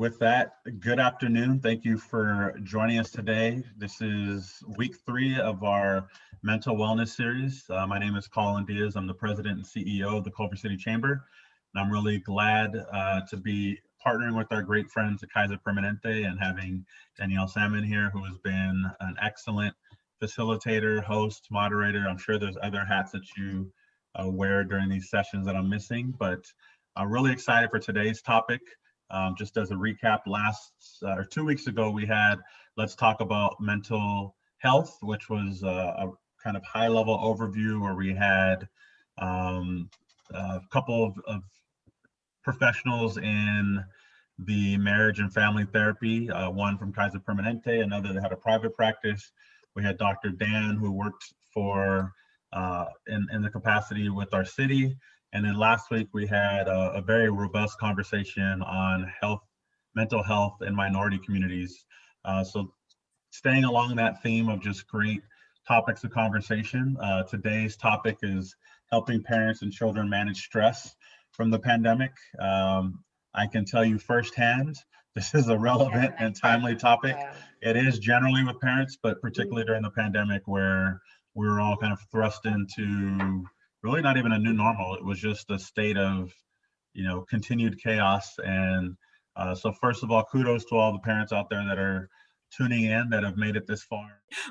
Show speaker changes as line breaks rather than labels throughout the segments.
with that, good afternoon. Thank you for joining us today. This is week 3 of our mental wellness series. My name is Colin Diaz. I'm the president and CEO of the Culver City Chamber. And I'm really glad to be partnering with our great friends at Kaiser Permanente and having Danielle Salmon here, who has been an excellent facilitator, host, moderator. I'm sure there's other hats that you wear during these sessions that I'm missing, but I'm really excited for today's topic. Just as a recap, 2 weeks ago, we had Let's Talk About Mental Health, which was a kind of high level overview where we had a couple of professionals in the marriage and family therapy, one from Kaiser Permanente, another that had a private practice. We had Dr. Dan, who worked for in the capacity with our city. And then last week we had a very robust conversation on mental health in minority communities. So staying along that theme of just great topics of conversation, today's topic is helping parents and children manage stress from the pandemic. I can tell you firsthand, this is a relevant and timely topic. It is generally with parents, but particularly during the pandemic where we were all kind of thrust into really not even a new normal. It was just a state of, continued chaos. And so first of all, kudos to all the parents out there that are tuning in, that have made it this far.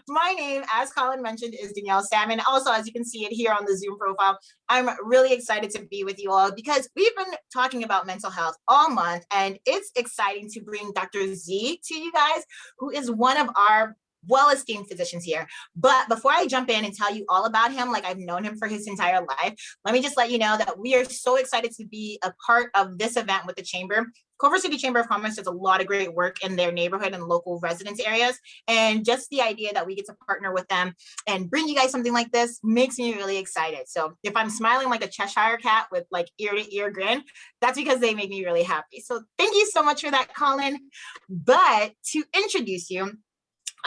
My name, as Colin mentioned, is Danielle Salmon. Also, as you can see it here on the Zoom profile, I'm really excited to be with you all because we've been talking about mental health all month, and it's exciting to bring Dr. Z to you guys, who is one of our well-esteemed physicians here. But before I jump in and tell you all about him, like I've known him for his entire life, let me just let you know that we are so excited to be a part of this event with the Chamber. Culver City Chamber of Commerce does a lot of great work in their neighborhood and local residence areas. And just the idea that we get to partner with them and bring you guys something like this makes me really excited. So if I'm smiling like a Cheshire cat with like ear to ear grin, that's because they make me really happy. So thank you so much for that, Colin. But to introduce you,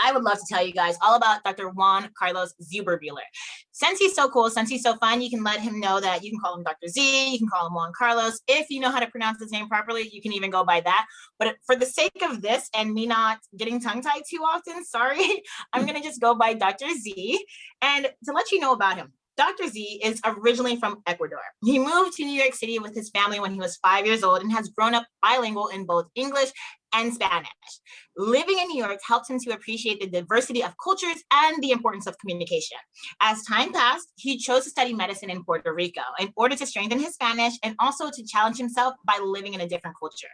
I would love to tell you guys all about Dr. Juan Carlos Zuberbuhler. Since he's so cool, since he's so fun, you can let him know that you can call him Dr. Z, you can call him Juan Carlos. If you know how to pronounce his name properly, you can even go by that. But for the sake of this and me not getting tongue-tied too often, sorry, I'm gonna just go by Dr. Z. And to let you know about him, Dr. Z is originally from Ecuador. He moved to New York City with his family when he was 5 years old and has grown up bilingual in both English and Spanish. Living in New York helped him to appreciate the diversity of cultures and the importance of communication. As time passed, he chose to study medicine in Puerto Rico in order to strengthen his Spanish and also to challenge himself by living in a different culture.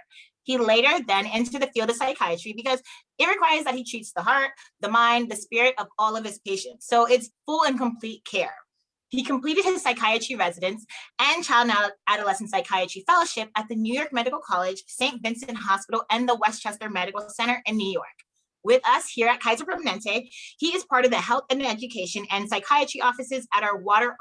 He later then entered the field of psychiatry because it requires that he treats the heart, the mind, the spirit of all of his patients. So it's full and complete care. He completed his psychiatry residence and child and adolescent psychiatry fellowship at the New York Medical College, St. Vincent Hospital, and the Westchester Medical Center in New York. With us here at Kaiser Permanente, he is part of the health and education and psychiatry offices at our Water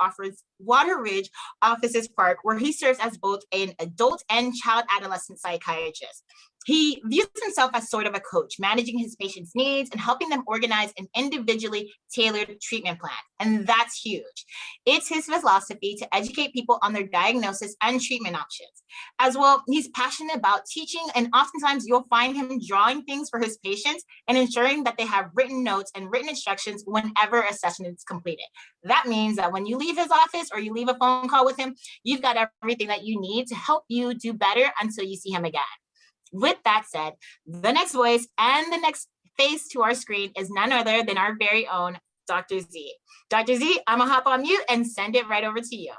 Ridge Offices Park, where he serves as both an adult and child adolescent psychiatrist. He views himself as sort of a coach, managing his patients' needs and helping them organize an individually tailored treatment plan. And that's huge. It's his philosophy to educate people on their diagnosis and treatment options. As well, he's passionate about teaching, and oftentimes you'll find him drawing things for his patients and ensuring that they have written notes and written instructions whenever a session is completed. That means that when you leave his office or you leave a phone call with him, you've got everything that you need to help you do better until you see him again. With that said, the next voice and the next face to our screen is none other than our very own Dr. Z. Dr. Z, I'm gonna hop on mute and send it right over to you.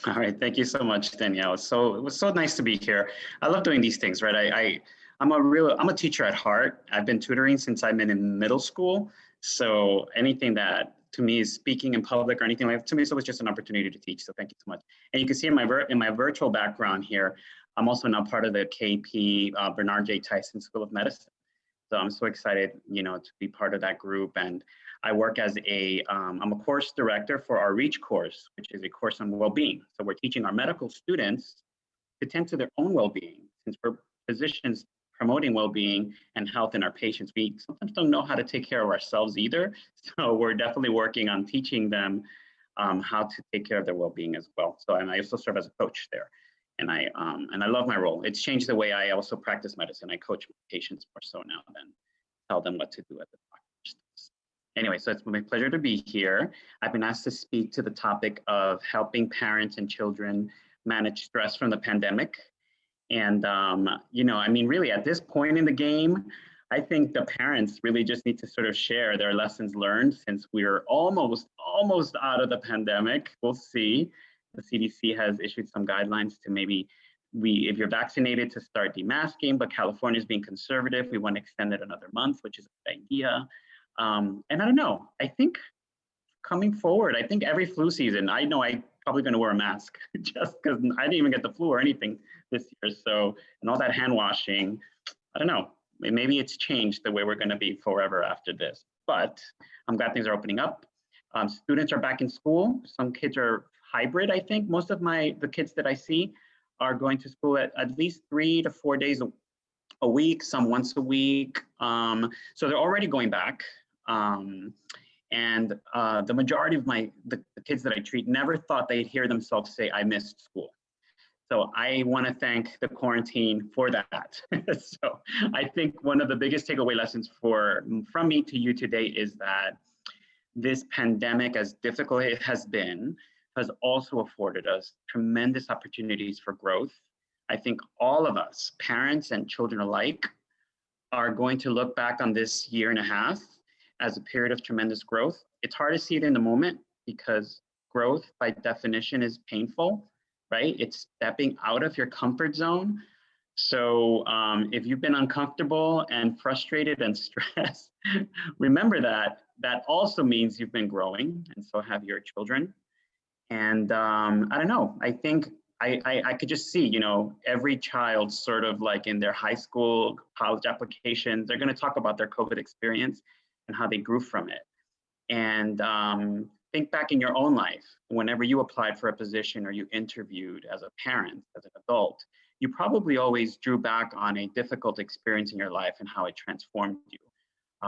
All right, thank you so much, Danielle. It was so nice to be here. I love doing these things, right? I'm a teacher at heart. I've been tutoring since I've been in middle school. So anything that to me is speaking in public or anything like that, to me, so it's just an opportunity to teach. So thank you so much. And you can see in my virtual background here, I'm also now part of the KP Bernard J. Tyson School of Medicine. So I'm so excited, to be part of that group. And I work as I'm a course director for our REACH course, which is a course on well-being. So we're teaching our medical students to tend to their own well-being. Since we're physicians promoting well-being and health in our patients, we sometimes don't know how to take care of ourselves either. So we're definitely working on teaching them how to take care of their well-being as well. So, and I also serve as a coach there. And I love my role. It's changed the way I also practice medicine. I coach patients more so now than tell them what to do at the doctor's desk. Anyway, so it's my pleasure to be here. I've been asked to speak to the topic of helping parents and children manage stress from the pandemic. And, you know, I mean, really at this point in the game, I think the parents really just need to sort of share their lessons learned since we're almost out of the pandemic. We'll see. The CDC has issued some guidelines to maybe if you're vaccinated, to start demasking, but California is being conservative. We want to extend it another month, which is a good idea. And I don't know, I think coming forward, I think every flu season, I know I'm probably going to wear a mask just because I didn't even get the flu or anything this year. So, and all that hand washing, I don't know, maybe it's changed the way we're going to be forever after this, but I'm glad things are opening up. Students are back in school. Some kids are hybrid, I think. Most of the kids that I see are going to school at least 3 to 4 days a week, some once a week. So they're already going back. And the majority of the kids that I treat never thought they'd hear themselves say, I missed school. So I want to thank the quarantine for that. So I think one of the biggest takeaway lessons from me to you today is that this pandemic, as difficult it has been, has also afforded us tremendous opportunities for growth. I think all of us, parents and children alike, are going to look back on this year and a half as a period of tremendous growth. It's hard to see it in the moment because growth by definition is painful, right? It's stepping out of your comfort zone. So if you've been uncomfortable and frustrated and stressed, remember that also means you've been growing, and so have your children. And I don't know, I think I could just see, you know, every child sort of like in their high school, college applications, they're going to talk about their COVID experience and how they grew from it. And think back in your own life, whenever you applied for a position or you interviewed as a parent, as an adult, you probably always drew back on a difficult experience in your life and how it transformed you,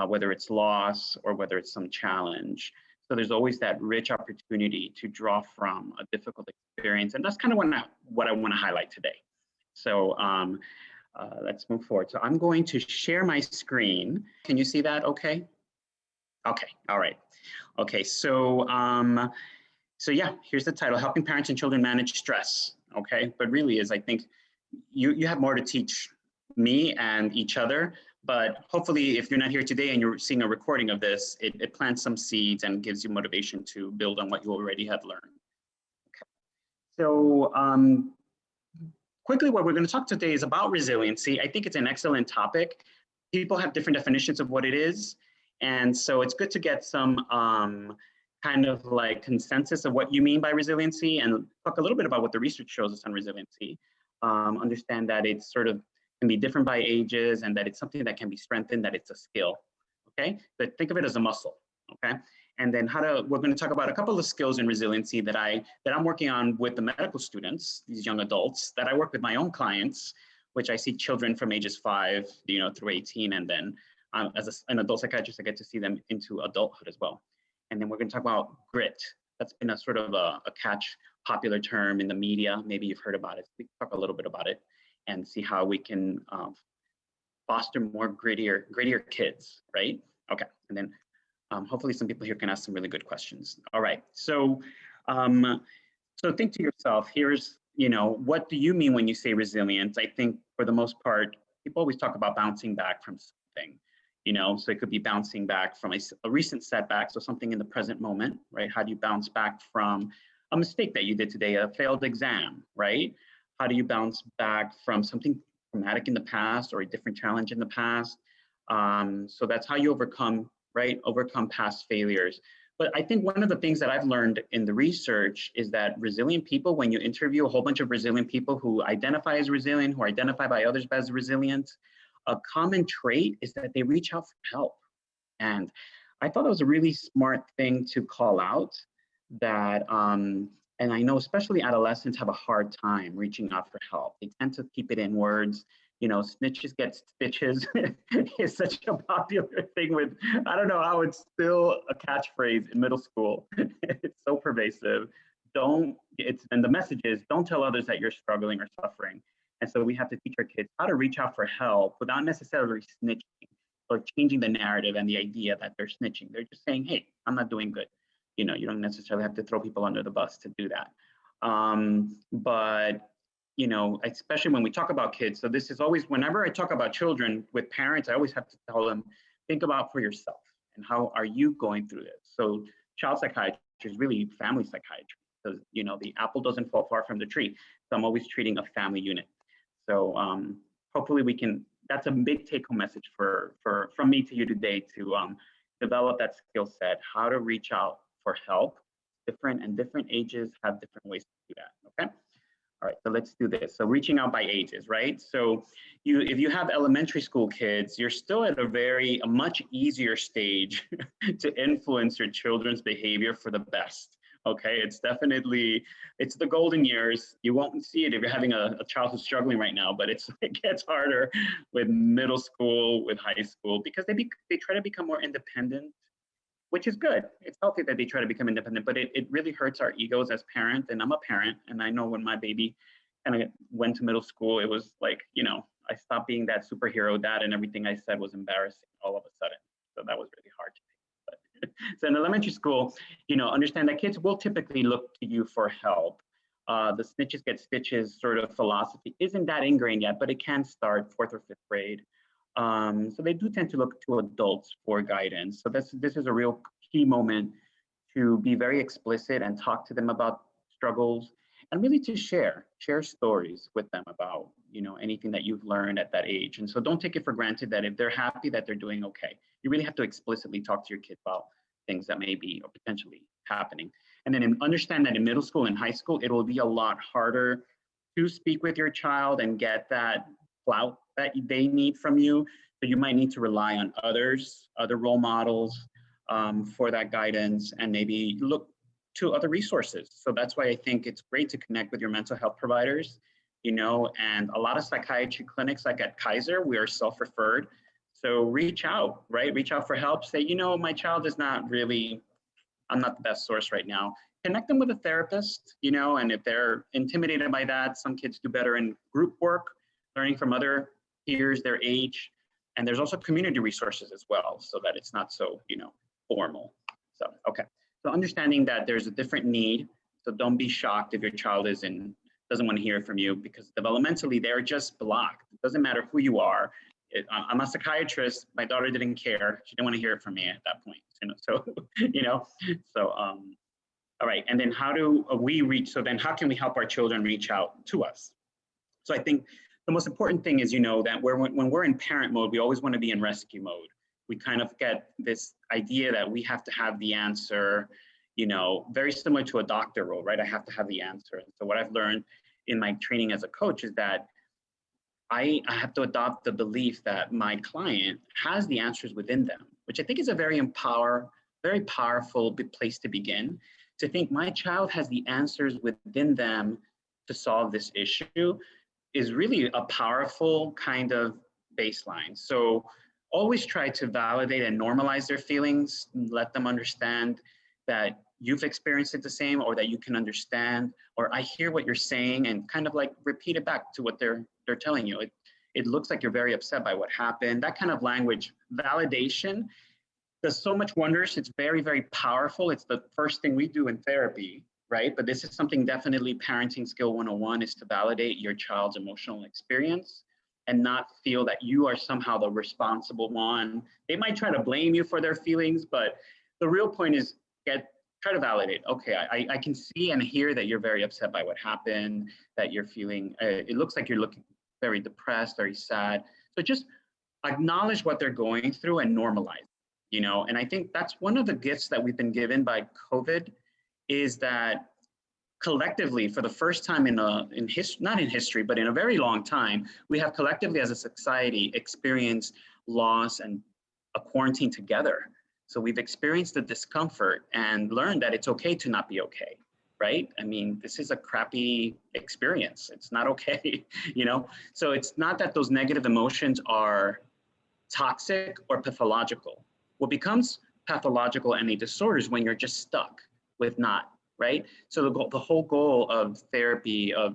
whether it's loss or whether it's some challenge. So there's always that rich opportunity to draw from a difficult experience. And that's kind of what I want to highlight today. So let's move forward. So I'm going to share my screen. Can you see that okay? Okay, all right. Okay, so yeah, here's the title, Helping Parents and Children Manage Stress. Okay, but really is, I think you have more to teach me and each other. But hopefully, if you're not here today and you're seeing a recording of this, it plants some seeds and gives you motivation to build on what you already have learned. Okay. So quickly, what we're going to talk today is about resiliency. I think it's an excellent topic. People have different definitions of what it is. And so it's good to get some kind of like consensus of what you mean by resiliency and talk a little bit about what the research shows us on resiliency. Understand that it's sort of can be different by ages and that it's something that can be strengthened, that it's a skill, okay? But think of it as a muscle, okay? And then we're gonna talk about a couple of skills in resiliency that I'm working on with the medical students, these young adults, that I work with my own clients, which I see children from ages 5, you know, through 18, and then as an adult psychiatrist, I get to see them into adulthood as well. And then we're gonna talk about grit. That's been a sort of a popular term in the media. Maybe you've heard about it. We can talk a little bit about it and see how we can foster more grittier kids, right? Okay, and then hopefully some people here can ask some really good questions. All right, so think to yourself, here's, you know, what do you mean when you say resilience? I think for the most part, people always talk about bouncing back from something, you know, so it could be bouncing back from a recent setback, so something in the present moment, right? How do you bounce back from a mistake that you did today, a failed exam, right? How do you bounce back from something traumatic in the past or a different challenge in the past? So that's how you overcome, right? Overcome past failures. But I think one of the things that I've learned in the research is that resilient people, when you interview a whole bunch of resilient people who identify as resilient, who are identified by others as resilient, a common trait is that they reach out for help. And I thought that was a really smart thing to call out, that and I know especially adolescents have a hard time reaching out for help. They tend to keep it in words. You know, snitches get stitches is such a popular thing with, I don't know how it's still a catchphrase in middle school. It's so pervasive. Don't and the message is, don't tell others that you're struggling or suffering. And so we have to teach our kids how to reach out for help without necessarily snitching or changing the narrative and the idea that they're snitching. They're just saying, hey, I'm not doing good. You know, you don't necessarily have to throw people under the bus to do that. But, you know, especially when we talk about kids, so this is always, whenever I talk about children with parents, I always have to tell them, think about for yourself and how are you going through this? So child psychiatry is really family psychiatry, because, you know, the apple doesn't fall far from the tree. So I'm always treating a family unit. So hopefully we can, that's a big take home message from me to you today, to develop that skill set, how to reach out for help. Different ages have different ways to do that, okay? All right, so let's do this. So reaching out by ages, right? So if you have elementary school kids, you're still at a much easier stage to influence your children's behavior for the best. Okay, it's the golden years. You won't see it if you're having a child who's struggling right now, but it gets harder with middle school, with high school, because they try to become more independent, which is good. It's healthy that they try to become independent, but it really hurts our egos as parents. And I'm a parent, and I know when my baby kind of went to middle school, it was like, you know, I stopped being that superhero dad, and everything I said was embarrassing all of a sudden. So that was really hard to take. So in elementary school, you know, understand that kids will typically look to you for help. The snitches get stitches sort of philosophy isn't that ingrained yet, but it can start 4th or 5th grade. So they do tend to look to adults for guidance. So this is a real key moment to be very explicit and talk to them about struggles, and really to share stories with them about, you know, anything that you've learned at that age. And so don't take it for granted that if they're happy that they're doing okay. You really have to explicitly talk to your kid about things that may be or potentially happening. And then understand that in middle school and high school, it will be a lot harder to speak with your child and get that clout that they need from you. So you might need to rely on other role models for that guidance, and maybe look to other resources. So that's why I think it's great to connect with your mental health providers, you know, and a lot of psychiatry clinics, like at Kaiser, we are self-referred. So reach out, right? Reach out for help. Say, you know, my child is not really, I'm not the best source right now. Connect them with a therapist, you know, and if they're intimidated by that, some kids do better in group work, learning from other peers their age. And there's also community resources as well, so that it's not so, you know, formal. So, okay. So understanding that there's a different need. So don't be shocked if your child doesn't want to hear from you, because developmentally they're just blocked. It doesn't matter who you are. I'm a psychiatrist. My daughter didn't care. She didn't want to hear it from me at that point. You know, so, you know, so, all right. And then how do we reach? So then how can we help our children reach out to us? So I think the most important thing is, you know, that when we're in parent mode, we always want to be in rescue mode. We kind of get this idea that we have to have the answer, you know, very similar to a doctor role, right? I have to have the answer. And so what I've learned in my training as a coach is that I have to adopt the belief that my client has the answers within them, which I think is a very powerful place to begin. To think my child has the answers within them to solve this issue is really a powerful kind of baseline. So always try to validate and normalize their feelings, let them understand that you've experienced it the same, or that you can understand, or I hear what you're saying, and kind of like repeat it back to what they're telling you. It looks like you're very upset by what happened. That kind of language validation does so much wonders. It's very, very powerful. It's the first thing we do in therapy, right? But this is something definitely parenting skill 101 is to validate your child's emotional experience and not feel that you are somehow the responsible one. They might try to blame you for their feelings, but the real point is try to validate. Okay, I can see and hear that you're very upset by what happened, that you're feeling, it looks like you're looking very depressed, very sad. So just acknowledge what they're going through and normalize, you know? And I think that's one of the gifts that we've been given by COVID, is that collectively, for the first time not in history, but in a very long time, we have collectively as a society experienced loss and a quarantine together. So we've experienced the discomfort and learned that it's okay to not be okay, right? I mean, this is a crappy experience. It's not okay, you know? So it's not that those negative emotions are toxic or pathological. What becomes pathological and a disorder is when you're just stuck with not right? So the whole goal of therapy, of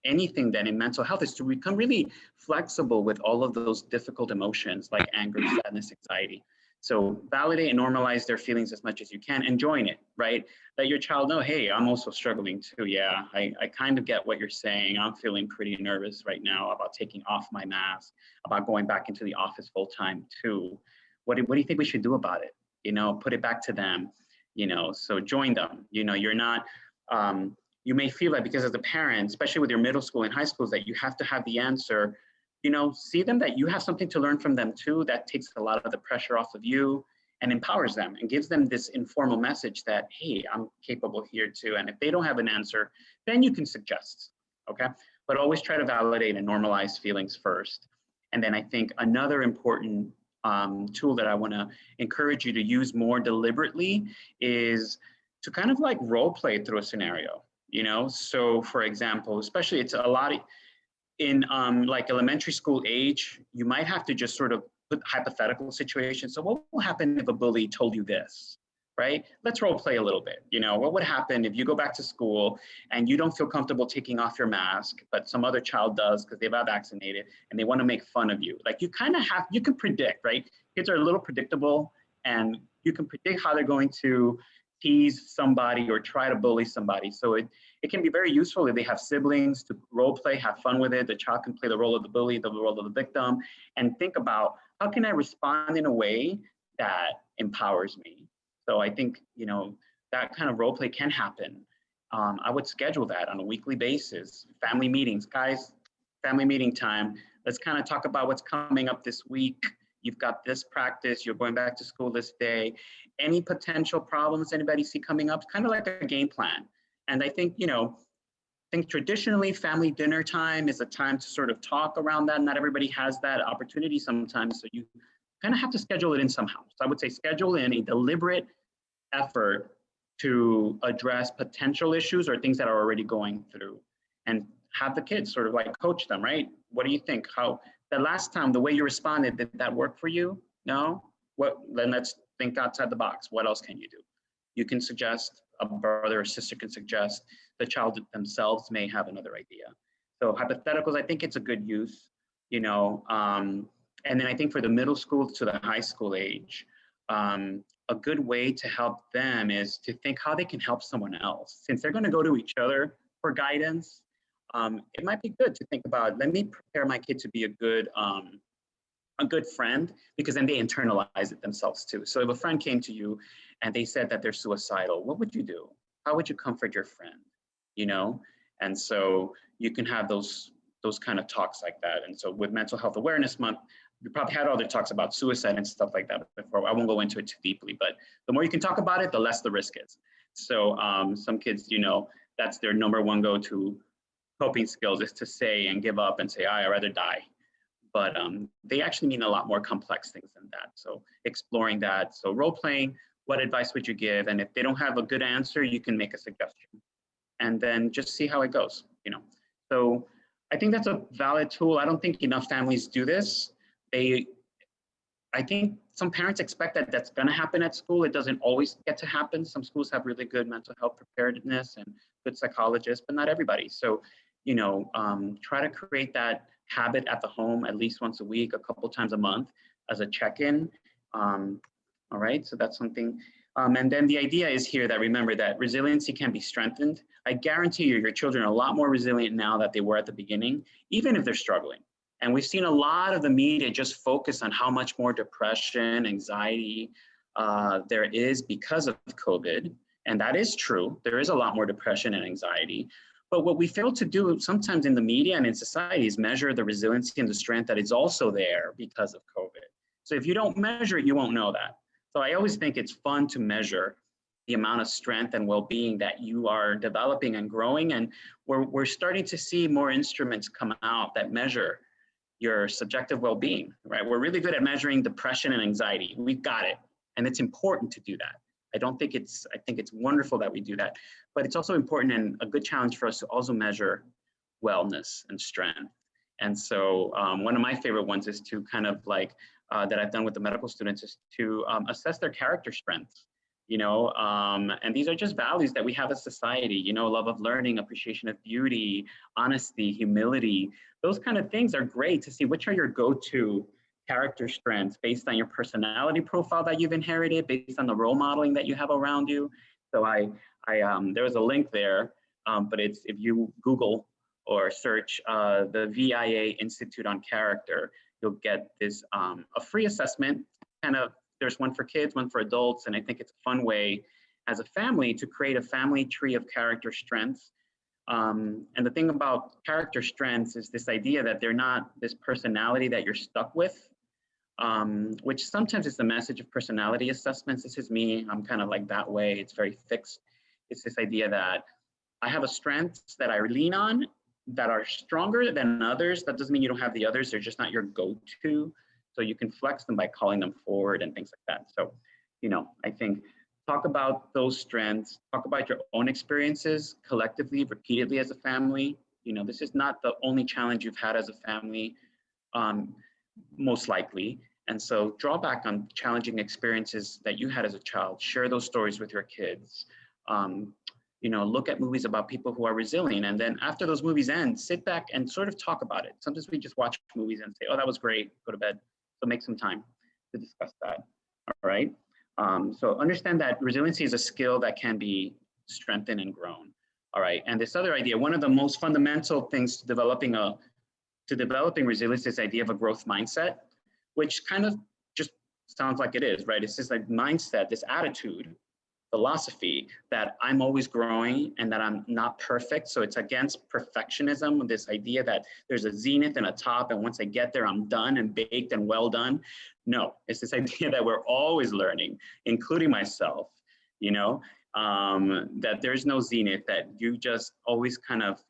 anything then in mental health, is to become really flexible with all of those difficult emotions like anger, sadness, anxiety. So validate and normalize their feelings as much as you can, enjoying it, right? Let your child know, hey, I'm also struggling too. Yeah, I kind of get what you're saying. I'm feeling pretty nervous right now about taking off my mask, about going back into the office full time too. What do you think we should do about it? You know, put it back to them, you know, so join them. You know, you're not, you may feel like because as a parent, especially with your middle school and high schools, that you have to have the answer. You know, see them that you have something to learn from them too. That takes a lot of the pressure off of you and empowers them and gives them this informal message that, hey, I'm capable here too. And if they don't have an answer, then you can suggest, okay? But always try to validate and normalize feelings first. And then I think another important tool that I wanna encourage you to use more deliberately is to kind of like role play through a scenario, you know? So for example, especially it's a lot of, in like elementary school age, you might have to just sort of put hypothetical situations. So what will happen if a bully told you this, right? Let's role play a little bit. You know, what would happen if you go back to school and you don't feel comfortable taking off your mask, but some other child does because they've got vaccinated and they want to make fun of you. Like you kind of have, you can predict, right? Kids are a little predictable and you can predict how they're going to tease somebody or try to bully somebody. So it can be very useful if they have siblings to role play, have fun with it. The child can play the role of the bully, the role of the victim, and think about how can I respond in a way that empowers me. So I think, you know, that kind of role play can happen. I would schedule that on a weekly basis. Family meetings, guys, family meeting time. Let's kind of talk about what's coming up this week. You've got this practice, you're going back to school this day. Any potential problems anybody see coming up, kind of like a game plan. And I think, you know, I think traditionally family dinner time is a time to sort of talk around that. Not everybody has that opportunity sometimes. So you kind of have to schedule it in somehow. So I would say schedule in a deliberate effort to address potential issues or things that are already going through and have the kids sort of like coach them, right? What do you think? How the last time, the way you responded, did that work for you? No? What? Then let's think outside the box. What else can you do? You can suggest, a brother or sister can suggest, the child themselves may have another idea. So hypotheticals, I think it's a good use, you know, and then I think for the middle school to the high school age, a good way to help them is to think how they can help someone else. Since they're gonna go to each other for guidance, it might be good to think about, let me prepare my kid to be a good friend, because then they internalize it themselves too. So if a friend came to you and they said that they're suicidal, what would you do? How would you comfort your friend? You know? And so you can have those kind of talks like that. And so with Mental Health Awareness Month, we probably had other talks about suicide and stuff like that before. I won't go into it too deeply, but the more you can talk about it, the less the risk is. So some kids, you know, that's their number one go-to coping skills, is to say and give up and say, I'd rather die. But they actually mean a lot more complex things than that. So exploring that. So role playing, what advice would you give? And if they don't have a good answer, you can make a suggestion and then just see how it goes, you know? So I think that's a valid tool. I don't think enough families do this. I think some parents expect that that's gonna happen at school. It doesn't always get to happen. Some schools have really good mental health preparedness and good psychologists, but not everybody. So, you know, try to create that habit at the home at least once a week, a couple times a month as a check-in. All right, so that's something. And then the idea is here that remember that resiliency can be strengthened. I guarantee you, your children are a lot more resilient now than they were at the beginning, even if they're struggling. And we've seen a lot of the media just focus on how much more depression, anxiety there is because of COVID. And that is true. There is a lot more depression and anxiety. But what we fail to do sometimes in the media and in society is measure the resiliency and the strength that is also there because of COVID. So if you don't measure it, you won't know that. So I always think it's fun to measure the amount of strength and well-being that you are developing and growing. And we're starting to see more instruments come out that measure your subjective well-being, right? We're really good at measuring depression and anxiety. We've got it. And it's important to do that. I think it's wonderful that we do that, but it's also important and a good challenge for us to also measure wellness and strength. And so one of my favorite ones is to kind of like, that I've done with the medical students, is to assess their character strengths. and these are just values that we have as society, love of learning, appreciation of beauty, honesty, humility. Those kind of things are great to see which are your go-to character strengths based on your personality profile that you've inherited, based on the role modeling that you have around you. So there was a link there, but it's, if you Google or search the VIA Institute on Character, you'll get this a free assessment. There's one for kids, one for adults, and I think it's a fun way as a family to create a family tree of character strengths. And the thing about character strengths is this idea that they're not this personality that you're stuck with, which sometimes is the message of personality assessments. This is me, I'm kind of like that way, it's very fixed. It's this idea that I have a strengths that I lean on that are stronger than others. That doesn't mean you don't have the others, they're just not your go-to. So you can flex them by calling them forward and things like that. So, I think talk about those strengths, talk about your own experiences collectively, repeatedly as a family. This is not the only challenge you've had as a family, most likely. And so draw back on challenging experiences that you had as a child, share those stories with your kids. Look at movies about people who are resilient. And then after those movies end, sit back and sort of talk about it. Sometimes we just watch movies and say, oh, that was great, go to bed. So make some time to discuss that, all right? So understand that resiliency is a skill that can be strengthened and grown, all right? And this other idea, one of the most fundamental things to developing resilience is the idea of a growth mindset, which kind of just sounds like it is, right? It's just like mindset, this attitude, philosophy that I'm always growing and that I'm not perfect. So it's against perfectionism, this idea that there's a zenith and a top, and once I get there, I'm done and baked and well done. No, it's this idea that we're always learning, including myself, that there's no zenith, that you just always kind of,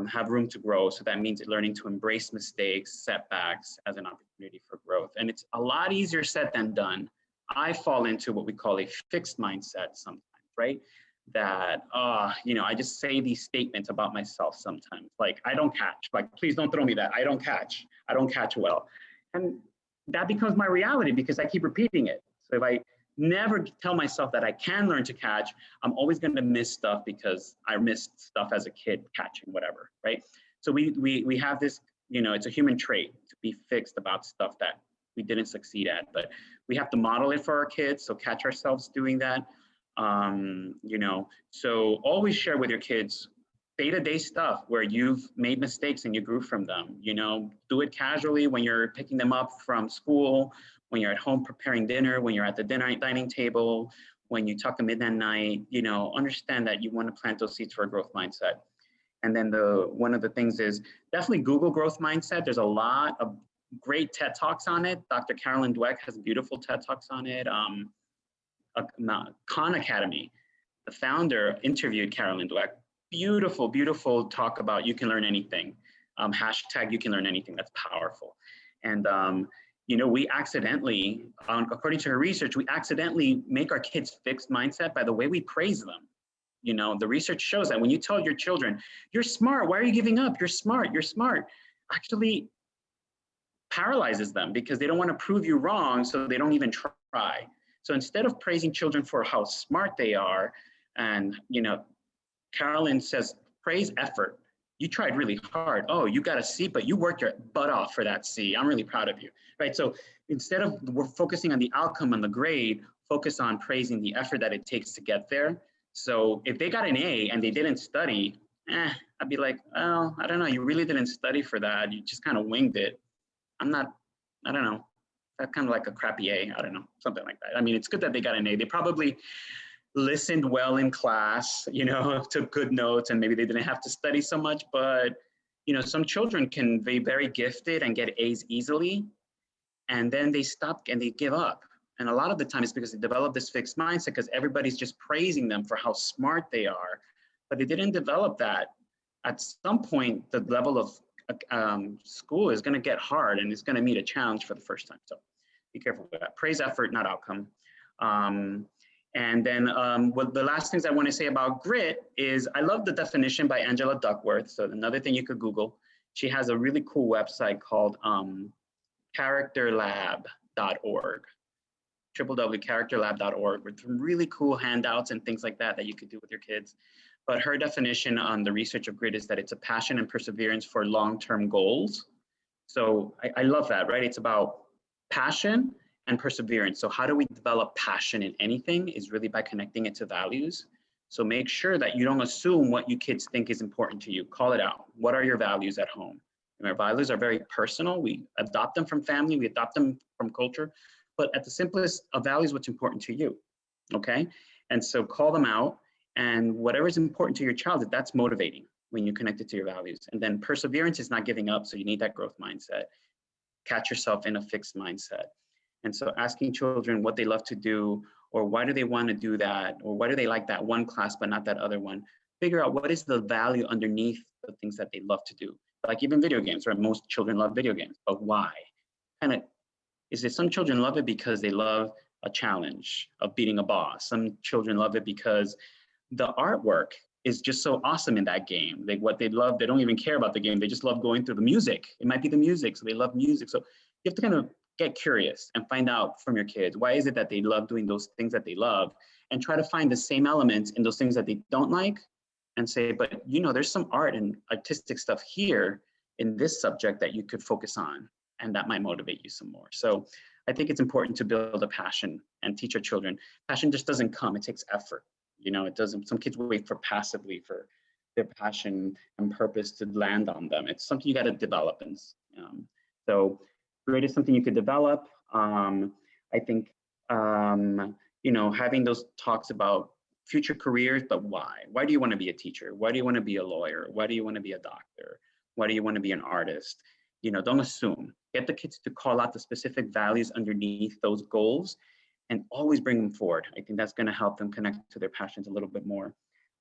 have room to grow. So that means learning to embrace mistakes, setbacks as an opportunity for growth. And it's a lot easier said than done. I fall into what we call a fixed mindset sometimes, right? That, I just say these statements about myself sometimes, like, I don't catch, like, please don't throw me that. I don't catch well. And that becomes my reality because I keep repeating it. So if I never tell myself that I can learn to catch, I'm always going to miss stuff because I missed stuff as a kid catching whatever, right? So we have this, it's a human trait to be fixed about stuff that we didn't succeed at, but we have to model it for our kids. So catch ourselves doing that. So always share with your kids day-to-day stuff where you've made mistakes and you grew from them. Do it casually when you're picking them up from school, when you're at home preparing dinner, when you're at the dining table, when you talk at midnight night. Understand that you want to plant those seeds for a growth mindset. And then one of the things is definitely Google growth mindset. There's a lot of great TED Talks on it. Dr. Carolyn Dweck has beautiful TED Talks on it. Khan Academy, the founder interviewed Carolyn Dweck. Beautiful, beautiful talk about you can learn anything. Hashtag you can learn anything. That's powerful. And we accidentally, according to her research, we accidentally make our kids fixed mindset by the way we praise them. The research shows that when you tell your children, you're smart, why are you giving up? You're smart, actually paralyzes them because they don't want to prove you wrong, so they don't even try. So instead of praising children for how smart they are, and Carolyn says, praise effort. You tried really hard. Oh, you got a C, but you worked your butt off for that C. I'm really proud of you, right? So instead of we're focusing on the outcome and the grade, focus on praising the effort that it takes to get there. So if they got an A and they didn't study, I'd be like, oh, I don't know. You really didn't study for that. You just kind of winged it. I don't know. That's kind of like a crappy A. I don't know, something like that. I mean, it's good that they got an A. They probably listened well in class, took good notes, and maybe they didn't have to study so much. But, some children can be very gifted and get A's easily, and then they stop and they give up. And a lot of the time it's because they develop this fixed mindset because everybody's just praising them for how smart they are, but they didn't develop that. At some point, the level of school is going to get hard and it's going to meet a challenge for the first time. So be careful with that. Praise effort, not outcome. And then what the last things I want to say about grit is I love the definition by Angela Duckworth. So another thing you could Google. She has a really cool website called characterlab.org. www.characterlab.org, with some really cool handouts and things like that that you could do with your kids. But her definition on the research of grit is that it's a passion and perseverance for long-term goals. So I love that, right? It's about passion and perseverance. So how do we develop passion in anything is really by connecting it to values. So make sure that you don't assume what you kids think is important to you. Call it out. What are your values at home? And our values are very personal. We adopt them from family, we adopt them from culture, but at the simplest, a value is what's important to you, okay? And so call them out, and whatever is important to your child, that's motivating when you connect it to your values. And then perseverance is not giving up, so you need that growth mindset. Catch yourself in a fixed mindset. And so asking children what they love to do, or why do they want to do that, or why do they like that one class but not that other one? Figure out what is the value underneath the things that they love to do. Like even video games, right? Most children love video games, but why? Kind of, is it some children love it because they love a challenge of beating a boss? Some children love it because the artwork is just so awesome in that game. What they love, they don't even care about the game. They just love going through the music. It might be the music, so they love music. So you have to kind of get curious and find out from your kids, why is it that they love doing those things that they love, and try to find the same elements in those things that they don't like, and say, but you know, there's some art and artistic stuff here in this subject that you could focus on, and that might motivate you some more. So I think it's important to build a passion and teach our children. Passion just doesn't come, it takes effort. You know, it doesn't, some kids wait for passively for their passion and purpose to land on them. It's something you got to develop. And so grit is something you could develop. I think, you know, having those talks about future careers, but why? Why do you want to be a teacher? Why do you want to be a lawyer? Why do you want to be a doctor? Why do you want to be an artist? You know, don't assume. Get the kids to call out the specific values underneath those goals, and always bring them forward. I think that's going to help them connect to their passions a little bit more.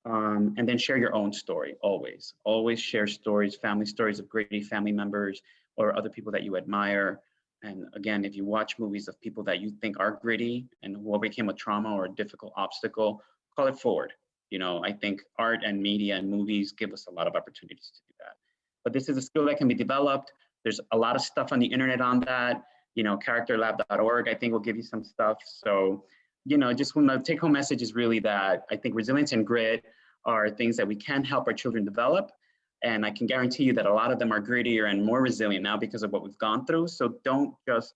And then share your own story, always. Always share stories, family stories of great family members or other people that you admire. And again, if you watch movies of people that you think are gritty and who overcame a trauma or a difficult obstacle, call it forward. You know, I think art and media and movies give us a lot of opportunities to do that. But this is a skill that can be developed. There's a lot of stuff on the internet on that. You know, characterlab.org, I think will give you some stuff. So, you know, just when the take home message is really that I think resilience and grit are things that we can help our children develop. And I can guarantee you that a lot of them are grittier and more resilient now because of what we've gone through. So don't just,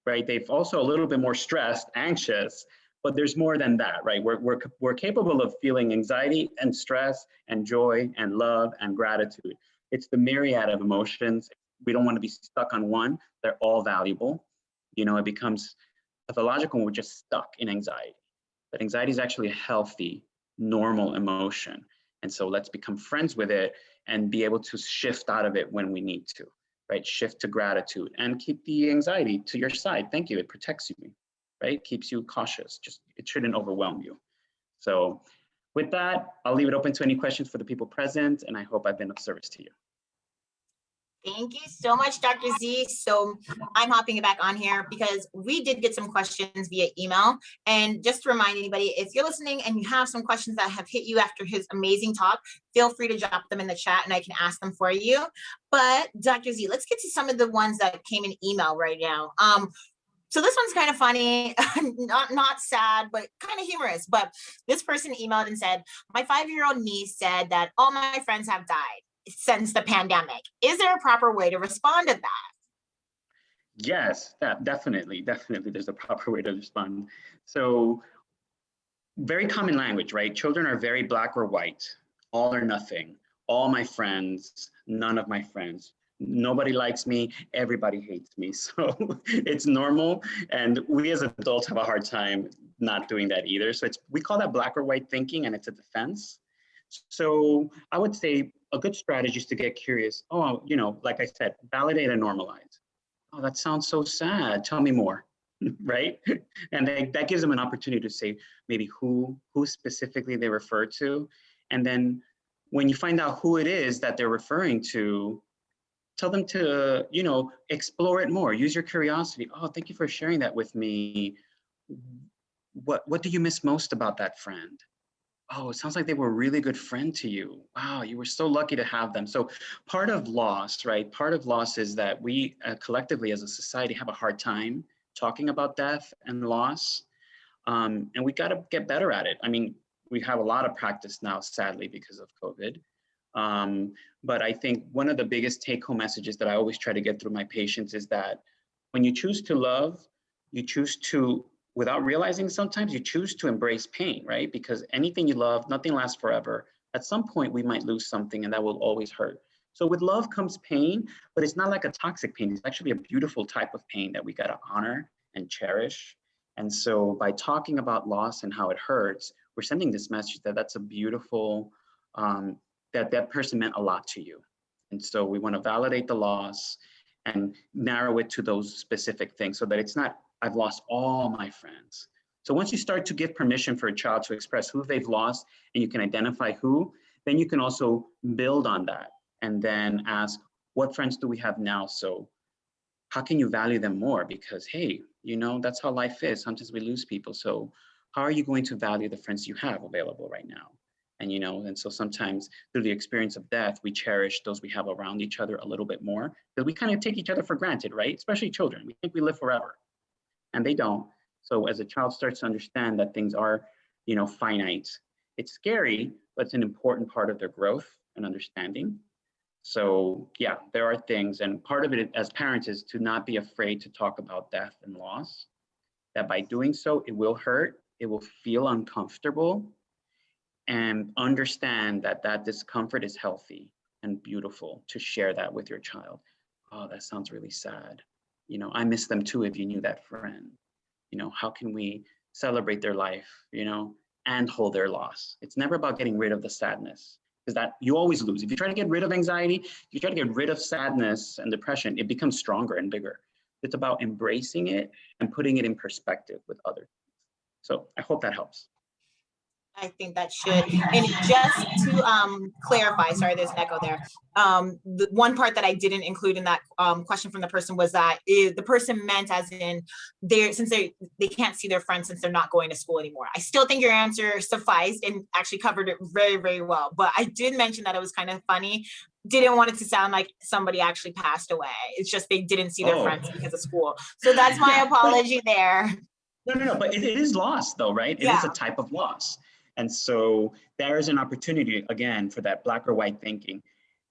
right? They've also a little bit more stressed, anxious, but there's more than that, right? We're capable of feeling anxiety and stress and joy and love and gratitude. It's the myriad of emotions. We don't want to be stuck on one. They're all valuable. You know, it becomes pathological when we're just stuck in anxiety. But anxiety is actually a healthy, normal emotion. And so let's become friends with it and be able to shift out of it when we need to, right? Shift to gratitude and keep the anxiety to your side. Thank you, it protects you, right? Keeps you cautious, just it shouldn't overwhelm you. So with that, I'll leave it open to any questions for the people present, and I hope I've been of service to you.
Thank you so much, Dr. Z. So I'm hopping back on here because we did get some questions via email. And just to remind anybody, if you're listening and you have some questions that have hit you after his amazing talk, feel free to drop them in the chat and I can ask them for you. But Dr. Z, let's get to some of the ones that came in email right now. So this one's kind of funny, not sad, but kind of humorous. But this person emailed and said, my 5-year-old niece said that all my friends have died since the pandemic. Is there a proper way to respond to that?
Yes, definitely there's a proper way to respond. So very common language, right? Children are very black or white, all or nothing, all my friends, none of my friends. Nobody likes me, everybody hates me. So it's normal. And we as adults have a hard time not doing that either. So we call that black or white thinking, and it's a defense. So I would say a good strategy is to get curious. Oh, you know, like I said, validate and normalize. Oh, that sounds so sad. Tell me more, right? And that gives them an opportunity to say maybe who specifically they refer to. And then when you find out who it is that they're referring to, tell them to, you know, explore it more. Use your curiosity. Oh, thank you for sharing that with me. What do you miss most about that friend? Oh, it sounds like they were a really good friend to you. Wow, you were so lucky to have them. So part of loss, right? Part of loss is that we collectively as a society have a hard time talking about death and loss. And we got to get better at it. I mean, we have a lot of practice now, sadly, because of COVID. But I think one of the biggest take-home messages that I always try to get through my patients is that when you choose to love, you choose to, without realizing sometimes, you choose to embrace pain, right? Because anything you love, nothing lasts forever. At some point, we might lose something and that will always hurt. So with love comes pain, but it's not like a toxic pain. It's actually a beautiful type of pain that we got to honor and cherish. And so by talking about loss and how it hurts, we're sending this message that that's a beautiful, that person meant a lot to you. And so we want to validate the loss and narrow it to those specific things so that it's not, I've lost all my friends. So once you start to give permission for a child to express who they've lost and you can identify who, then you can also build on that and then ask, what friends do we have now? So how can you value them more? Because, hey, you know, that's how life is. Sometimes we lose people. So how are you going to value the friends you have available right now? And, you know, and so sometimes through the experience of death, we cherish those we have around each other a little bit more because we kind of take each other for granted, right? Especially children. We think we live forever and they don't. So as a child starts to understand that things are, you know, finite, it's scary, but it's an important part of their growth and understanding. So yeah, there are things, and part of it as parents is to not be afraid to talk about death and loss, that by doing so, it will hurt, it will feel uncomfortable, and understand that that discomfort is healthy and beautiful to share that with your child. Oh, that sounds really sad. You know, I miss them too if you knew that friend. You know, how can we celebrate their life, you know, and hold their loss? It's never about getting rid of the sadness, because that you always lose. If you try to get rid of anxiety, if you try to get rid of sadness and depression, it becomes stronger and bigger. It's about embracing it and putting it in perspective with others. So I hope that helps.
I think that should. And just to clarify, sorry, there's an echo there. The one part that I didn't include in that question from the person was that the person meant as in since they can't see their friends since they're not going to school anymore. I still think your answer sufficed and actually covered it very, very well. But I did mention that it was kind of funny. Didn't want it to sound like somebody actually passed away. It's just they didn't see their friends because of school. So that's my apology there.
No, but it is loss though, right? It is a type of loss. And so there is an opportunity, again, for that black or white thinking.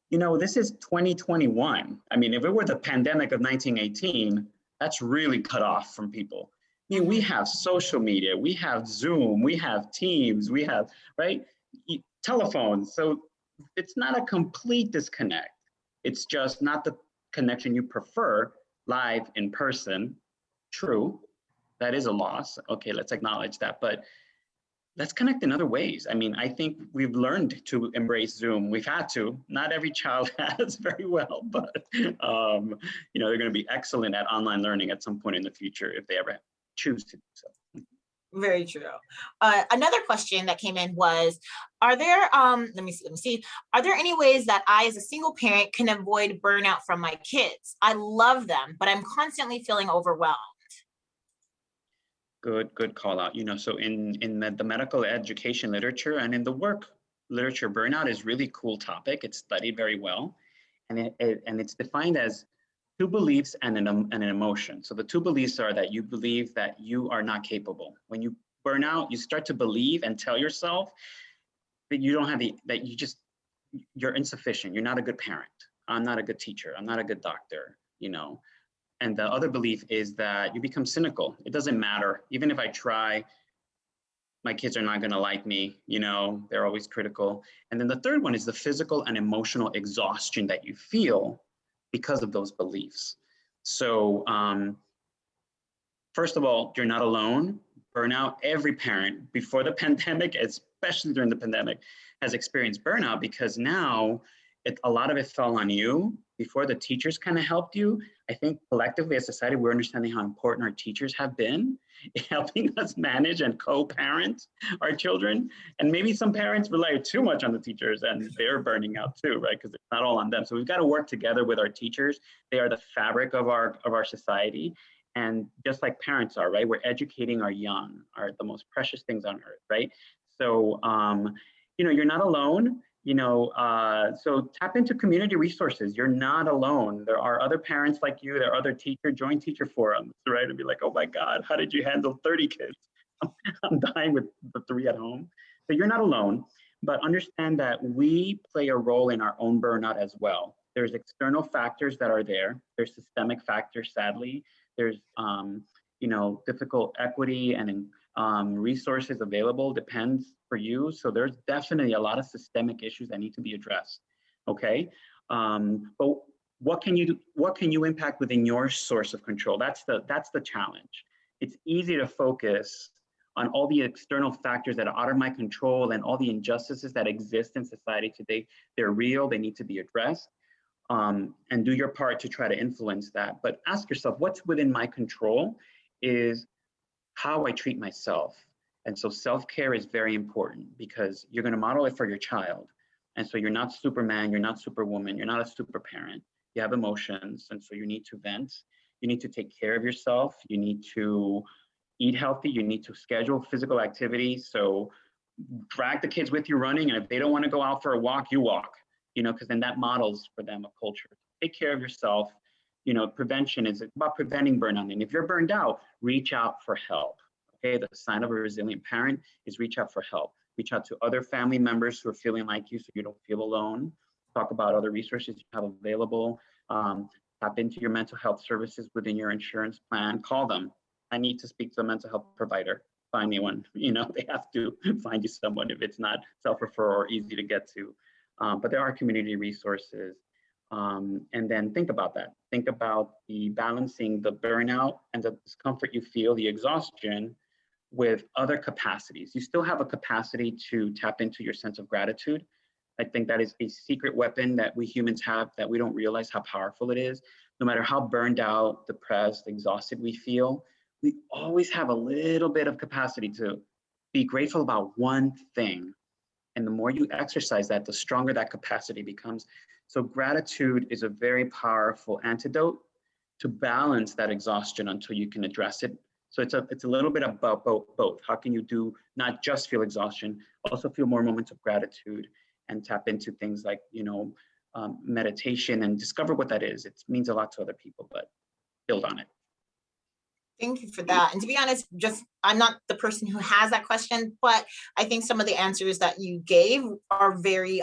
You know, this is 2021. I mean, if it were the pandemic of 1918, that's really cut off from people. I mean, we have social media, we have Zoom, we have Teams, we have, right, telephones. So it's not a complete disconnect. It's just not the connection you prefer live in person. True, that is a loss. Okay, let's acknowledge that. But let's connect in other ways. I mean, I think we've learned to embrace Zoom. We've had to. Not every child has very well, but you know, they're going to be excellent at online learning at some point in the future if they ever choose to do so.
Very true. Another question that came in was, are there, let me see, are there any ways that I as a single parent can avoid burnout from my kids? I love them, but I'm constantly feeling overwhelmed.
Good call out. You know, so in the medical education literature and in the work literature, burnout is really cool topic. It's studied very well, and it's defined as two beliefs and an emotion. So the two beliefs are that you believe that you are not capable. When you burn out, you start to believe and tell yourself that you don't have you're insufficient. You're not a good parent. I'm not a good teacher. I'm not a good doctor, you know. And the other belief is that you become cynical. It doesn't matter. Even if I try, my kids are not going to like me. You know, they're always critical. And then the third one is the physical and emotional exhaustion that you feel because of those beliefs. So first of all, you're not alone. Burnout, every parent before the pandemic, especially during the pandemic, has experienced burnout because now a lot of it fell on you. Before, the teachers kind of helped you. I think collectively as a society, we're understanding how important our teachers have been in helping us manage and co-parent our children. And maybe some parents rely too much on the teachers and they're burning out too, right? Because it's not all on them. So we've got to work together with our teachers. They are the fabric of our society. And just like parents are, right? We're educating our young, are the most precious things on earth, right? So, you know, you're not alone. So tap into community resources. You're not alone. There are other parents like you. There are other teachers. Join teacher forums, right? And be like, oh my God, how did you handle 30 kids? I'm dying with the 3 at home. So you're not alone, but understand that we play a role in our own burnout as well. There's external factors that are there. There's systemic factors, sadly. There's, difficult equity and resources available, depends for you. So there's definitely a lot of systemic issues that need to be addressed, okay? But what can you do? What can you impact within your source of control? That's the challenge. It's easy to focus on all the external factors that are out of my control and all the injustices that exist in society today. They're real, they need to be addressed, and do your part to try to influence that. But ask yourself, what's within my control is how I treat myself. And so self-care is very important because you're gonna model it for your child. And so you're not Superman, you're not Superwoman, you're not a super parent. You have emotions, and so you need to vent. You need to take care of yourself. You need to eat healthy. You need to schedule physical activity. So drag the kids with you running, and if they don't want to go out for a walk, you walk, because then that models for them a culture. Take care of yourself. Prevention is about preventing burnout. And if you're burned out, reach out for help. Okay, the sign of a resilient parent is reach out for help. Reach out to other family members who are feeling like you so you don't feel alone. Talk about other resources you have available. Tap into your mental health services within your insurance plan. Call them. I need to speak to a mental health provider. Find me one. They have to find you someone if it's not self-referral or easy to get to. But there are community resources. And then think about that. Think about the balancing the burnout and the discomfort you feel, the exhaustion, with other capacities. You still have a capacity to tap into your sense of gratitude. I think that is a secret weapon that we humans have that we don't realize how powerful it is. No matter how burned out, depressed, exhausted we feel, we always have a little bit of capacity to be grateful about one thing. And the more you exercise that, the stronger that capacity becomes. So gratitude is a very powerful antidote to balance that exhaustion until you can address it. So it's a little bit about both. How can you do not just feel exhaustion, also feel more moments of gratitude and tap into things like, meditation and discover what that is. It means a lot to other people, but build on it.
Thank you for that. And to be honest, I'm not the person who has that question, but I think some of the answers that you gave are very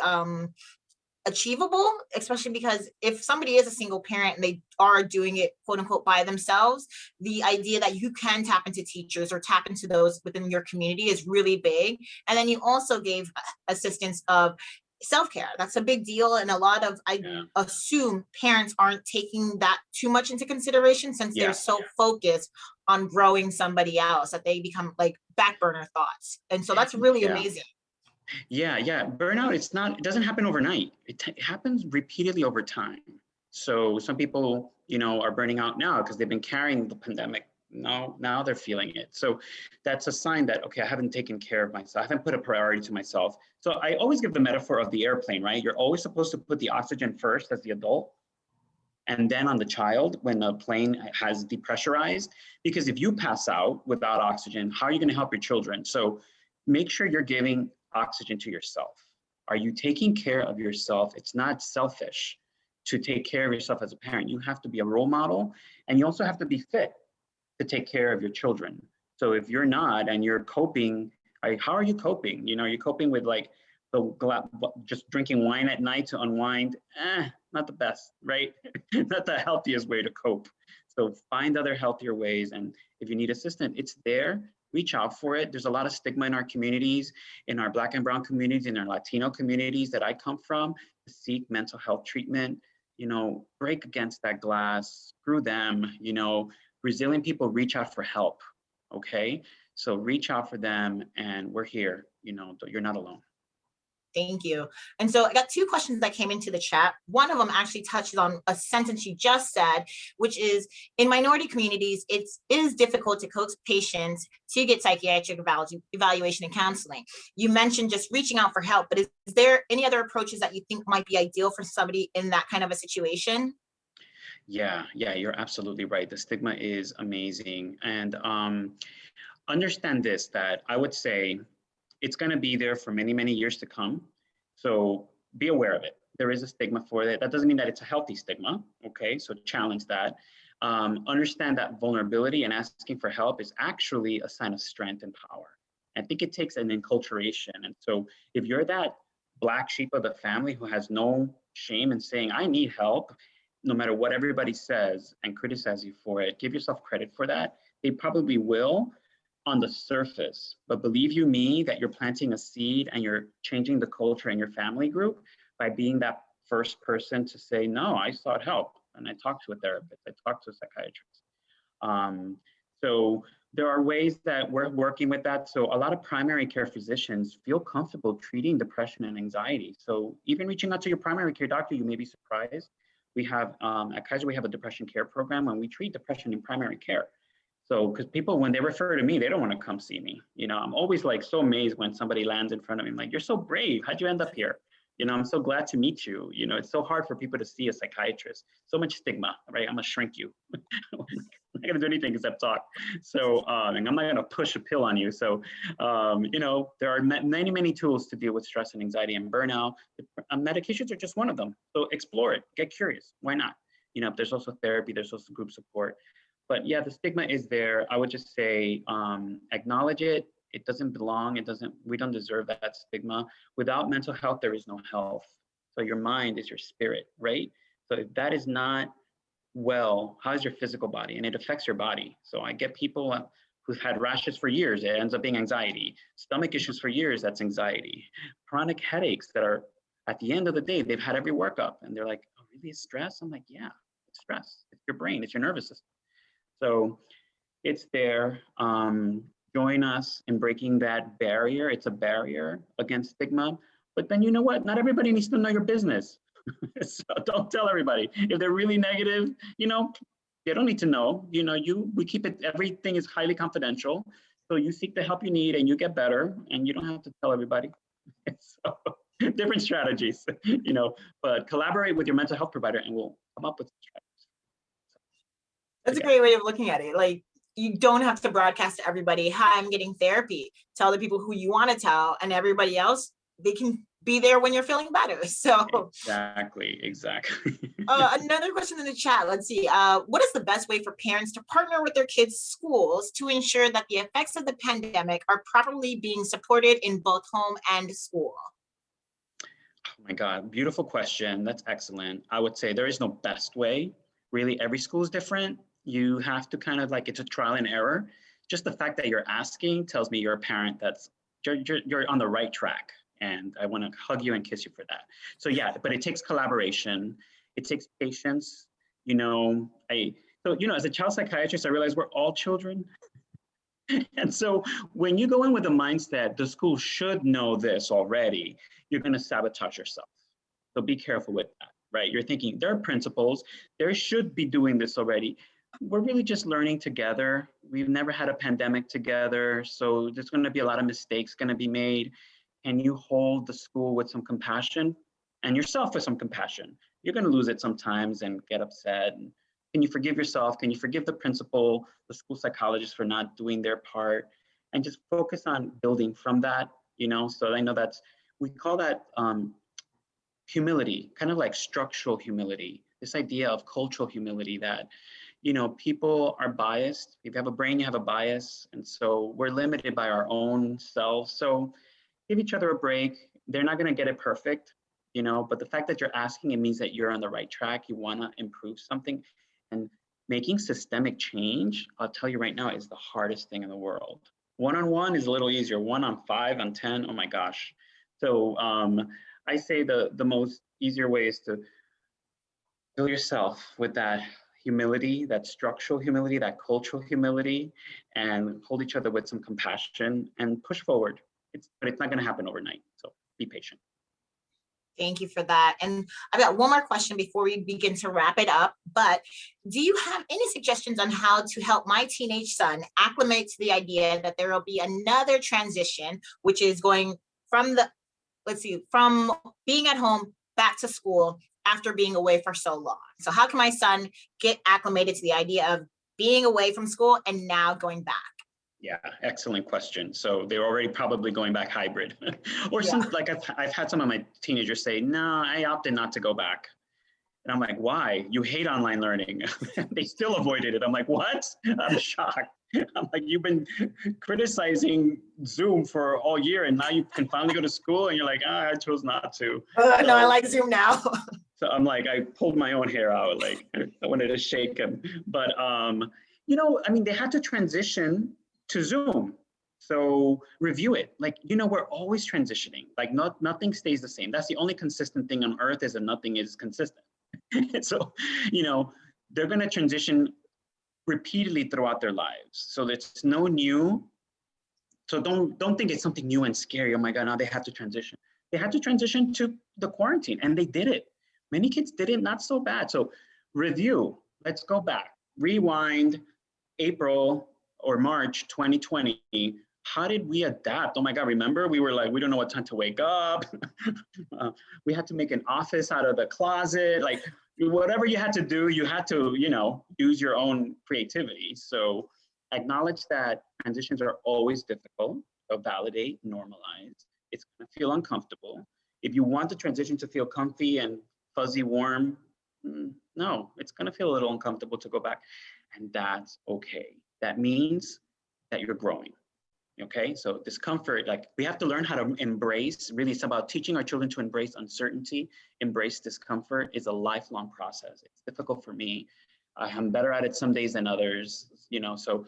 achievable, especially because if somebody is a single parent and they are doing it quote unquote by themselves, the idea that you can tap into teachers or tap into those within your community is really big. And then you also gave assistance of self-care. That's a big deal. And a lot of, I assume parents aren't taking that too much into consideration since they're so focused on growing somebody else that they become like back burner thoughts. And so that's really amazing.
Yeah. Burnout, it doesn't happen overnight. It happens repeatedly over time. So some people, are burning out now because they've been carrying the pandemic. Now they're feeling it. So that's a sign that, okay, I haven't taken care of myself. I haven't put a priority to myself. So I always give the metaphor of the airplane, right? You're always supposed to put the oxygen first as the adult, and then on the child when the plane has depressurized. Because if you pass out without oxygen, how are you going to help your children? So make sure you're giving oxygen to yourself. Are you taking care of yourself? It's not selfish to take care of yourself as a parent. You have to be a role model, and you also have to be fit to take care of your children. So if you're not and you're coping, how are you coping? You're coping with like just drinking wine at night to unwind. Not the best, right? Not the healthiest way to cope. So find other healthier ways. And if you need assistance, it's there. Reach out for it. There's a lot of stigma in our communities, in our Black and Brown communities, in our Latino communities that I come from, to seek mental health treatment. Break against that glass, screw them. Resilient people reach out for help, okay? So reach out for them, and we're here. You're not alone.
Thank you. And so I got 2 questions that came into the chat. One of them actually touches on a sentence you just said, which is, in minority communities, it is difficult to coax patients to get psychiatric evaluation and counseling. You mentioned just reaching out for help, but is there any other approaches that you think might be ideal for somebody in that kind of a situation?
Yeah, you're absolutely right. The stigma is amazing. And understand this, that I would say it's going to be there for many, many years to come. So be aware of it. There is a stigma for it. That doesn't mean that it's a healthy stigma, okay? So challenge that. Understand that vulnerability and asking for help is actually a sign of strength and power. I think it takes an enculturation. And so if you're that black sheep of the family who has no shame in saying, I need help, no matter what everybody says and criticize you for it, give yourself credit for that. They probably will on the surface, but believe you me that you're planting a seed and you're changing the culture in your family group by being that first person to say, no, I sought help and I talked to a therapist, I talked to a psychiatrist. So there are ways that we're working with that. So a lot of primary care physicians feel comfortable treating depression and anxiety. So even reaching out to your primary care doctor, you may be surprised. We have, at Kaiser, we have a depression care program and we treat depression in primary care. So, because people, when they refer to me, they don't want to come see me. You know, I'm always like so amazed when somebody lands in front of me. I'm like, you're so brave. How'd you end up here? You know, I'm so glad to meet you. You know, it's so hard for people to see a psychiatrist. So much stigma, right? I'm gonna shrink you. I'm not gonna do anything except talk. So, and I'm not gonna push a pill on you. So, you know, there are many, many tools to deal with stress and anxiety and burnout. Medications are just one of them. So explore it, get curious. Why not? You know, there's also therapy, there's also group support. But yeah, the stigma is there. I would just say, acknowledge it. It doesn't belong. We don't deserve that stigma. Without mental health, there is no health. So your mind is your spirit, right? So if that is not well, how's your physical body? And it affects your body. So I get people who've had rashes for years, it ends up being anxiety. Stomach issues for years, that's anxiety. Chronic headaches that are, at the end of the day, they've had every workup and they're like, oh, really, it's stress? I'm like, yeah, it's stress. It's your brain, it's your nervous system. So it's there. Join us in breaking that barrier. It's a barrier against stigma. But then you know what? Not everybody needs to know your business. So don't tell everybody. If they're really negative, you know, they don't need to know. You know, we keep it, everything is highly confidential. So you seek the help you need and you get better and you don't have to tell everybody. So different strategies, you know, but collaborate with your mental health provider and we'll come up with strategies.
That's a great way of looking at it. Like, you don't have to broadcast to everybody, hi, I'm getting therapy. Tell the people who you want to tell, and everybody else, they can be there when you're feeling better. So
exactly.
Another question in the chat. Let's see. What is the best way for parents to partner with their kids' schools to ensure that the effects of the pandemic are properly being supported in both home and school?
Oh my God, beautiful question. That's excellent. I would say there is no best way. Really, every school is different. You have to kind of like, it's a trial and error. Just the fact that you're asking tells me you're a parent that's, you're on the right track. And I want to hug you and kiss you for that. So yeah, but it takes collaboration. It takes patience. You know, as a child psychiatrist, I realized we're all children. And so when you go in with the mindset, the school should know this already, you're going to sabotage yourself. So be careful with that, right? You're thinking there are principals, they should be doing this already. We're really just learning together. We've never had a pandemic together. So there's going to be a lot of mistakes going to be made. And you hold the school with some compassion and yourself with some compassion. You're going to lose it sometimes and get upset. Can you forgive yourself? Can you forgive the principal, the school psychologist for not doing their part? And just focus on building from that, you know? So I know we call that humility, kind of like structural humility, this idea of cultural humility that, you know, people are biased. If you have a brain, you have a bias. And so we're limited by our own selves. So give each other a break. They're not going to get it perfect, you know, but the fact that you're asking, it means that you're on the right track. You want to improve something. And making systemic change, I'll tell you right now, is the hardest thing in the world. One-on-one is a little easier. 1 on 5 on 10, oh my gosh. So I say the most easier way is to fill yourself with that humility, that structural humility, that cultural humility, and hold each other with some compassion and push forward. But it's not going to happen overnight. So be patient.
Thank you for that. And I've got one more question before we begin to wrap it up. But do you have any suggestions on how to help my teenage son acclimate to the idea that there will be another transition, which is going from from being at home back to school after being away for so long? So how can my son get acclimated to the idea of being away from school and now going back?
Yeah, excellent question. So they're already probably going back hybrid. Or
Yeah.
some, like I've had some of my teenagers say, no, I opted not to go back. And I'm like, why? You hate online learning. They still avoided it. I'm like, what? I'm shocked. I'm like, you've been criticizing Zoom for all year and now you can finally go to school and you're like, I chose not to.
No, I like Zoom now.
So I'm like, I pulled my own hair out. Like I wanted to shake him. But, you know, I mean, they had to transition to Zoom. So review it. Like, you know, we're always transitioning. Like nothing stays the same. That's the only consistent thing on earth is that nothing is consistent. So, you know, they're going to transition repeatedly throughout their lives. So it's no new. So don't think it's something new and scary. Oh my God, now they have to transition. They had to transition to the quarantine and they did it. Many kids did it not so bad. So review, let's go back, rewind, April or March 2020. How did we adapt? Oh my God, remember? We were like, we don't know what time to wake up. We had to make an office out of the closet. Like whatever you had to do, you had to, you know, use your own creativity. So acknowledge that transitions are always difficult. So validate, normalize. It's gonna feel uncomfortable. If you want the transition to feel comfy and fuzzy warm, no, it's gonna feel a little uncomfortable to go back. And that's okay. That means that you're growing. Okay, so discomfort, like we have to learn how to embrace, really it's about teaching our children to embrace uncertainty, embrace discomfort. Is a lifelong process. It's difficult for me. I'm better at it some days than others, you know, so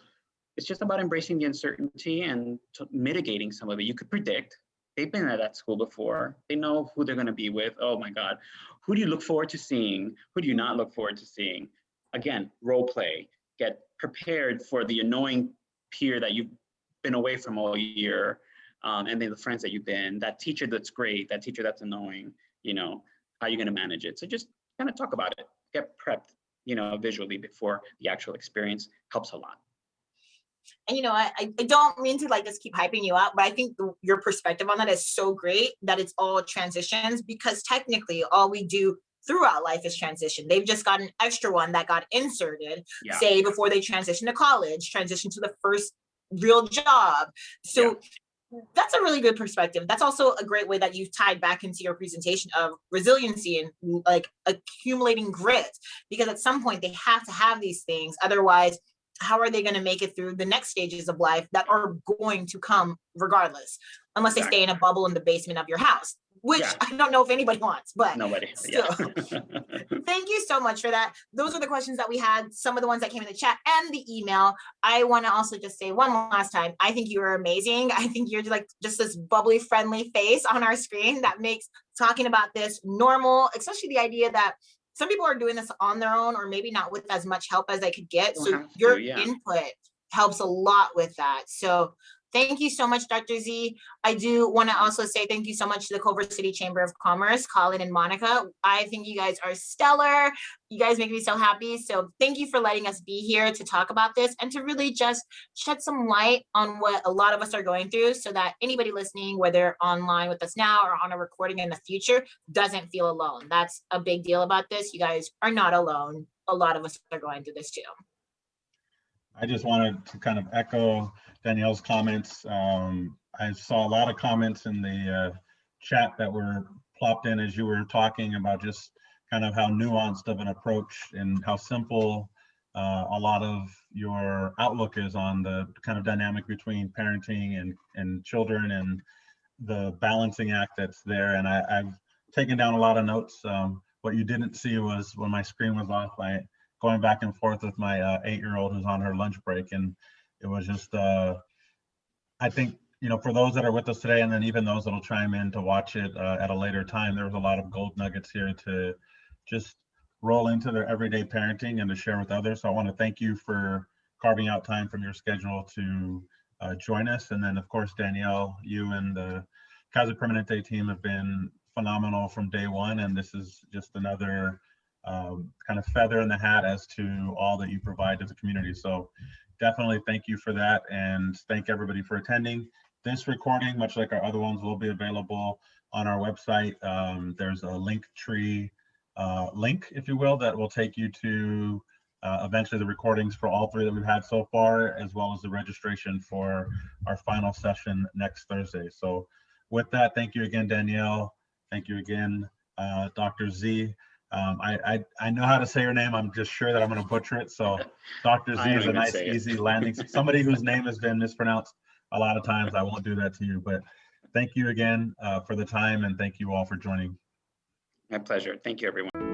it's just about embracing the uncertainty and mitigating some of it. You could predict, they've been at that school before. They know who they're gonna be with. Oh my God, who do you look forward to seeing? Who do you not look forward to seeing? Again, role play, get prepared for the annoying peer that you've been away from all year, and then the friends that you've been, that teacher that's great, that teacher that's annoying, you know, how are you gonna manage it? So just kind of talk about it, get prepped, you know, visually before the actual experience helps a lot.
And you know, I don't mean to like just keep hyping you up, but I think your perspective on that is so great that it's all transitions, because technically all we do throughout life is transition. They've just got an extra one that got inserted, say before they transition to college, transition to the first real job. So that's a really good perspective. That's also a great way that you've tied back into your presentation of resiliency and like accumulating grit, because at some point they have to have these things. Otherwise, how are they going to make it through the next stages of life that are going to come regardless, unless they stay in a bubble in the basement of your house, which I don't know if anybody wants, but
nobody.
Still. Thank you so much for that. Those are the questions that we had, some of the ones that came in the chat and the email. I want to also just say one last time, I think you are amazing. I think you're like just this bubbly, friendly face on our screen that makes talking about this normal, especially the idea that some people are doing this on their own or maybe not with as much help as they could get. So your input helps a lot with that. So thank you so much, Dr. Z. I do want to also say thank you so much to the Culver City Chamber of Commerce, Colin and Monica. I think you guys are stellar. You guys make me so happy. So thank you for letting us be here to talk about this and to really just shed some light on what a lot of us are going through, so that anybody listening, whether online with us now or on a recording in the future, doesn't feel alone. That's a big deal about this. You guys are not alone. A lot of us are going through this too.
I just wanted to kind of echo Danielle's comments. I saw a lot of comments in the chat that were plopped in as you were talking about just kind of how nuanced of an approach and how simple a lot of your outlook is on the kind of dynamic between parenting and children and the balancing act that's there. And I've taken down a lot of notes. What you didn't see was when my screen was off, going back and forth with my 8-year-old who's on her lunch break. And it was just, I think, you know, for those that are with us today, and then even those that'll chime in to watch it at a later time, there was a lot of gold nuggets here to just roll into their everyday parenting and to share with others. So I want to thank you for carving out time from your schedule to join us. And then of course, Danielle, you and the Kaiser Permanente team have been phenomenal from day one. And this is just another kind of feather in the hat as to all that you provide to the community. So definitely thank you for that, and thank everybody for attending. This recording, much like our other ones, will be available on our website. There's a link tree link, if you will, that will take you to eventually the recordings for all three that we've had so far, as well as the registration for our final session next Thursday. So with that, thank you again, Danielle. Thank you again, Dr. Z. I know how to say your name. I'm just sure that I'm going to butcher it. So Dr. Z is a nice, easy landing. Somebody whose name has been mispronounced a lot of times. I won't do that to you, but thank you again for the time, and thank you all for joining.
My pleasure. Thank you, everyone.